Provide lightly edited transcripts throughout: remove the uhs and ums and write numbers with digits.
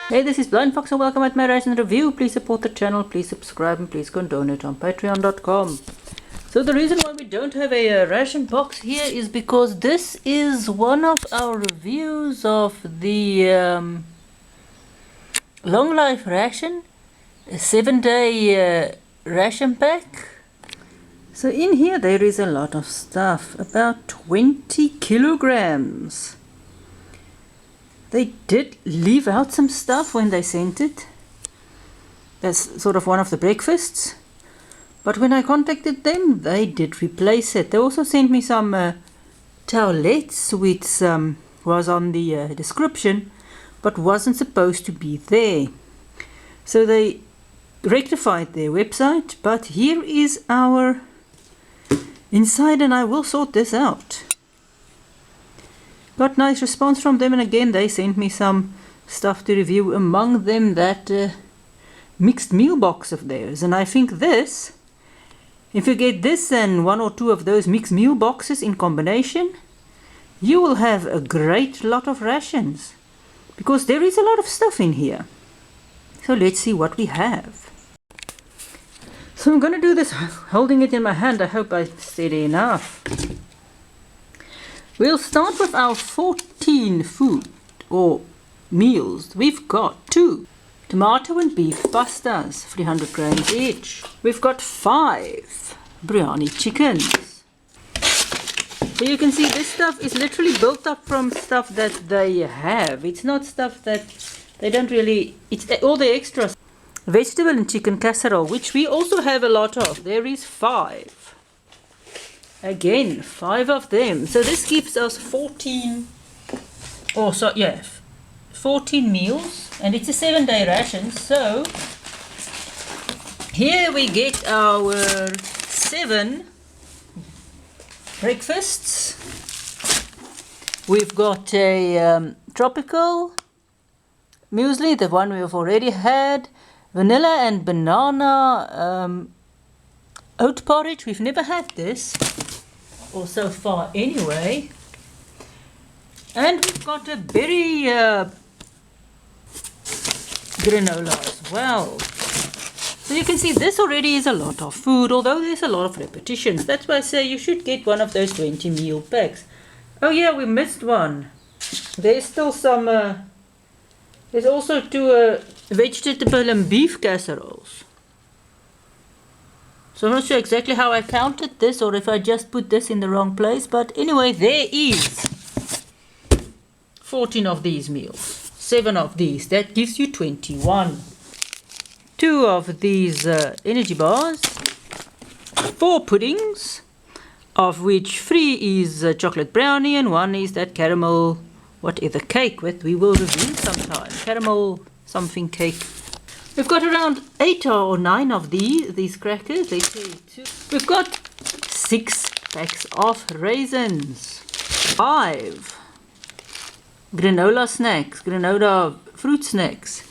Hey, this is BlindFox and welcome at my Ration review. Please support the channel, please subscribe and please go and donate on patreon.com. So the reason why we don't have a ration box here is because this is one of our reviews of the Long Life Ration, a 7-day ration pack. So in here there is a lot of stuff, about 20 kilograms. They did leave out some stuff when they sent it. That's sort of one of the breakfasts. But when I contacted them, they did replace it. They also sent me some towelettes, which was on the description, but wasn't supposed to be there. So they rectified their website, but here is our inside, and I will sort this out. Got nice response from them, and again they sent me some stuff to review, among them that mixed meal box of theirs. And I think this, if you get this and one or two of those mixed meal boxes in combination, you will have a great lot of rations, because there is a lot of stuff in here. So let's see what we have. So I'm going to do this holding it in my hand. I hope I'm steady enough. We'll start with our 14 food or meals. We've got 2 tomato and beef pastas, 300 grams each. We've got 5 biryani chickens. So you can see this stuff is literally built up from stuff that they have. It's not stuff that they don't really, it's all the extras. Vegetable and chicken casserole, which we also have a lot of. There is 5. Again, 5 of them. So this gives us 14, 14 meals, and it's a 7-day ration. So here we get our 7 breakfasts. We've got a tropical muesli, the one we've already had, vanilla and banana oat porridge. We've never had this, or so far anyway. And we've got a berry granola as well. So you can see this already is a lot of food, although there's a lot of repetitions. That's why I say you should get one of those 20 meal packs. Oh yeah, we missed one. There's still some, there's also 2 vegetable and beef casseroles. So I'm not sure exactly how I counted this, or if I just put this in the wrong place. But anyway, there is 14 of these meals. 7 of these. That gives you 21. 2 of these energy bars. 4 puddings, of which 3 is chocolate brownie and 1 is that caramel, whatever cake with we will review sometime. Caramel something cake. We've got around 8 or 9 of these crackers. Let's see. We've got 6 packs of raisins. 5 granola snacks, granola fruit snacks.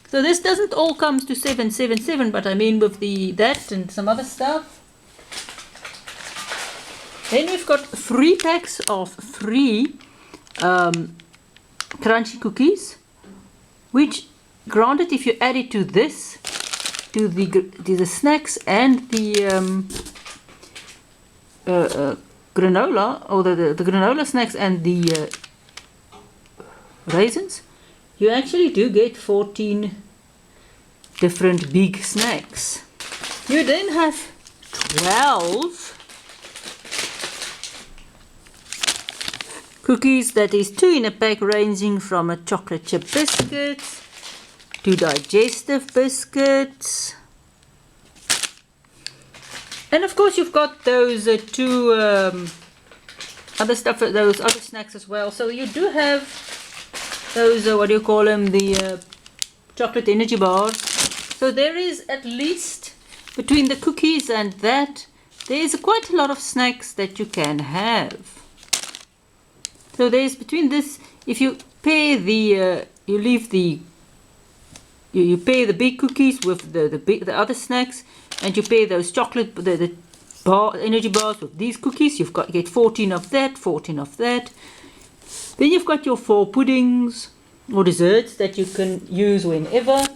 So this doesn't all come to 777, but I mean with that and some other stuff. Then we've got 3 packs of 3 crunchy cookies, which, granted, if you add it to this, to the snacks and the granola, or the granola snacks and the raisins, you actually do get 14 different big snacks. You then have 12 cookies, that is 2 in a pack, ranging from a chocolate chip biscuit to digestive biscuits. And of course you've got those 2 other stuff, those other snacks as well. So you do have those, what do you call them, the chocolate energy bars. So there is, at least between the cookies and that, there is quite a lot of snacks that you can have. So there's, between this, if you pair the, you pair the big cookies with the other snacks, and you pair those chocolate, the energy bars with these cookies, you get 14 of that, 14 of that. Then you've got your 4 puddings, or desserts that you can use whenever.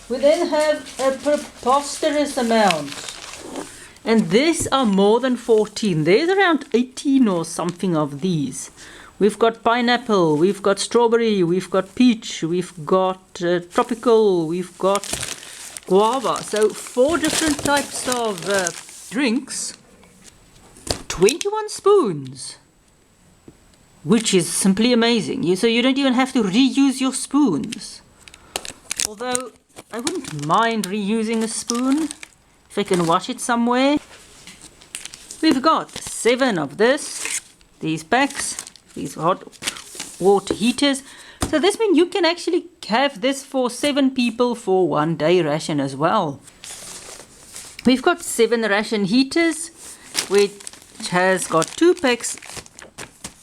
We then have a preposterous amount, and these are more than 14. There's around 18 or something of these. We've got pineapple, we've got strawberry, we've got peach, we've got tropical, we've got guava. So 4 different types of drinks, 21 spoons, which is simply amazing. So you don't even have to reuse your spoons. Although I wouldn't mind reusing a spoon if I can wash it somewhere. We've got 7 of these packs, these hot water heaters. So this means you can actually have this for 7 people for 1 day ration as well. We've got 7 ration heaters, which has got 2 packs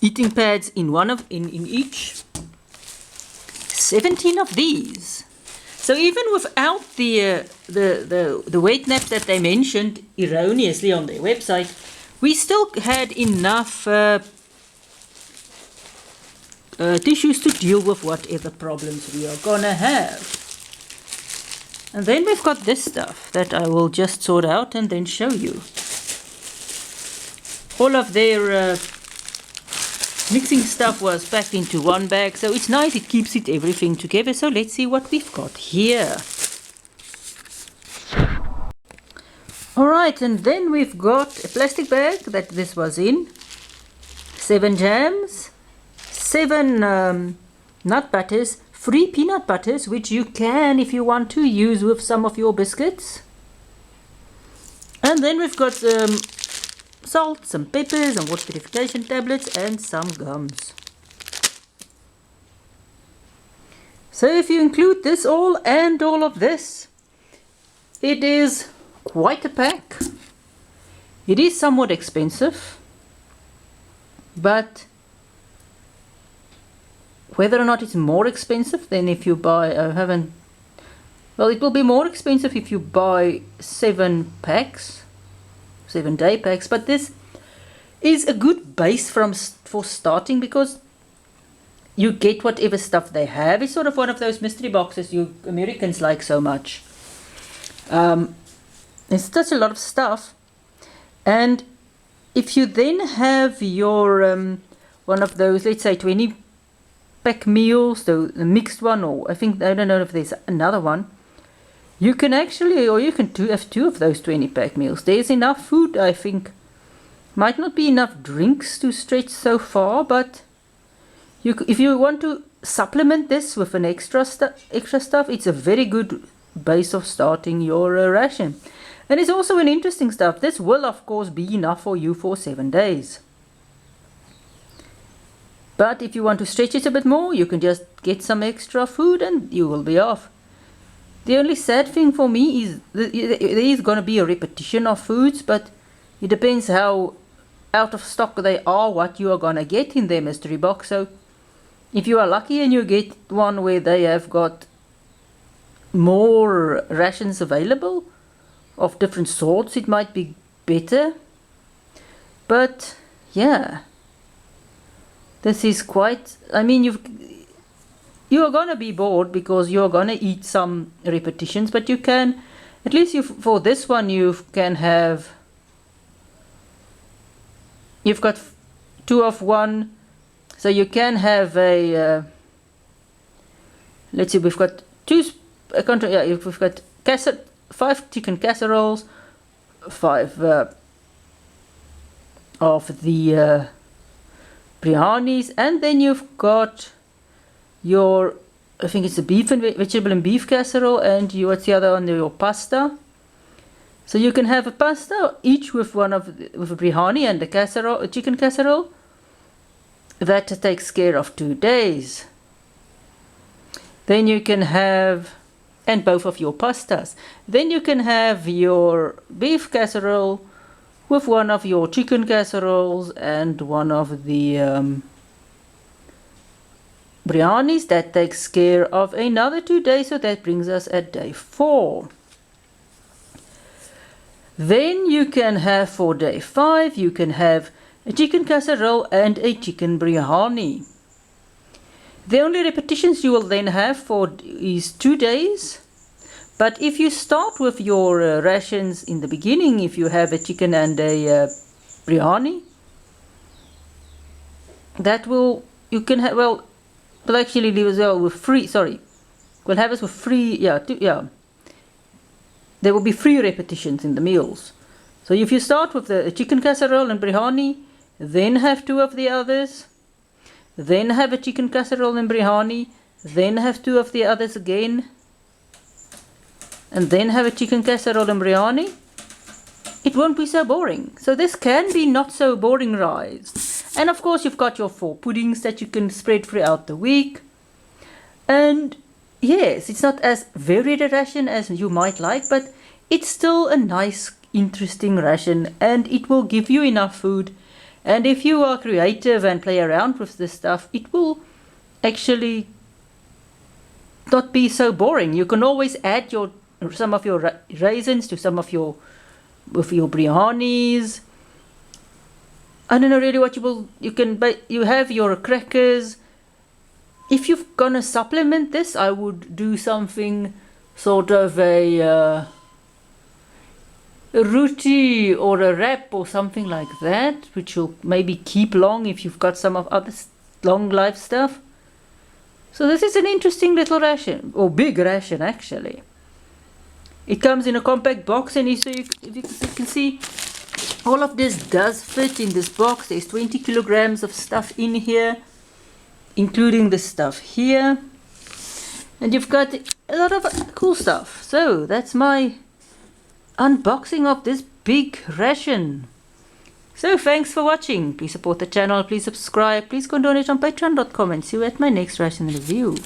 eating pads in each. 17 of these. So even without the weight nap that they mentioned erroneously on their website, we still had enough tissues to deal with whatever problems we are gonna have. And then we've got this stuff that I will just sort out and then show you. All of their mixing stuff was packed into one bag, so it's nice, it keeps everything together. So let's see what we've got here. Alright, and then we've got a plastic bag that this was in, 7 jams, 7 nut butters, 3 peanut butters, which you can, if you want to, use with some of your biscuits. And then we've got salt, some peppers, and water purification tablets, and some gums. So if you include this all and all of this, it is quite a pack. It is somewhat expensive, but whether or not it's more expensive than if you buy, well, it will be more expensive if you buy 7 packs, 7-day packs, but this is a good base for starting, because you get whatever stuff they have. It's sort of one of those mystery boxes you Americans like so much. There's such a lot of stuff, and if you then have your one of those, let's say 20 pack meals, the mixed one, or I don't know if there's another one, you can actually, or you can have 2 of those 20 pack meals. There's enough food, I think. Might not be enough drinks to stretch so far, but if you want to supplement this with an extra stuff, it's a very good base of starting your ration. And it's also an interesting stuff. This will of course be enough for you for 7 days. But if you want to stretch it a bit more, you can just get some extra food and you will be off. The only sad thing for me is there is going to be a repetition of foods, but it depends how out of stock they are, what you are going to get in their mystery box. So if you are lucky and you get one where they have got more rations available of different sorts, it might be better. But yeah, this is quite, I mean, you are going to be bored because you are going to eat some repetitions, but you can, at least for this one, you can have, you've got 2 of 1, so you can have a, let's see, we've got we've got 5 chicken casseroles, 5 of the biryanis, and then you've got your, I think it's a vegetable and beef casserole, and what's the other one, your pasta. So you can have a pasta each with with a biryani and a chicken casserole. That takes care of 2 days. Then you can have, and both of your pastas. Then you can have your beef casserole with one of your chicken casseroles and one of the biryanis. That takes care of another 2 days, so that brings us at day 4. Then you can have, for day 5, you can have a chicken casserole and a chicken biryani. The only repetitions you will then have for is 2 days. But if you start with your rations in the beginning, if you have a chicken and a biryani, that will, you can have, well, we'll actually leave as well with free, sorry, we'll have us with free, there will be 3 repetitions in the meals. So if you start with the chicken casserole and biryani, then have 2 of the others, then have a chicken casserole and biryani, then have 2 of the others again, and then have a chicken casserole and biryani, it won't be so boring. So this can be not so boring rice. And of course you've got your 4 puddings that you can spread throughout the week. And yes, it's not as varied a ration as you might like, but it's still a nice, interesting ration, and it will give you enough food. And if you are creative and play around with this stuff, it will actually not be so boring. You can always add some of your raisins to some of your biryanis. I don't know really what you have your crackers. If you're gonna supplement this, I would do something sort of a roti or a wrap or something like that, which will maybe keep long if you've got some of other long life stuff. So this is an interesting little ration, or big ration actually. It comes in a compact box, and if you can see, all of this does fit in this box. There's 20 kilograms of stuff in here, including the stuff here. And you've got a lot of cool stuff. So that's my unboxing of this big ration. So thanks for watching. Please support the channel, please subscribe, please go and donate on patreon.com, and see you at my next ration review.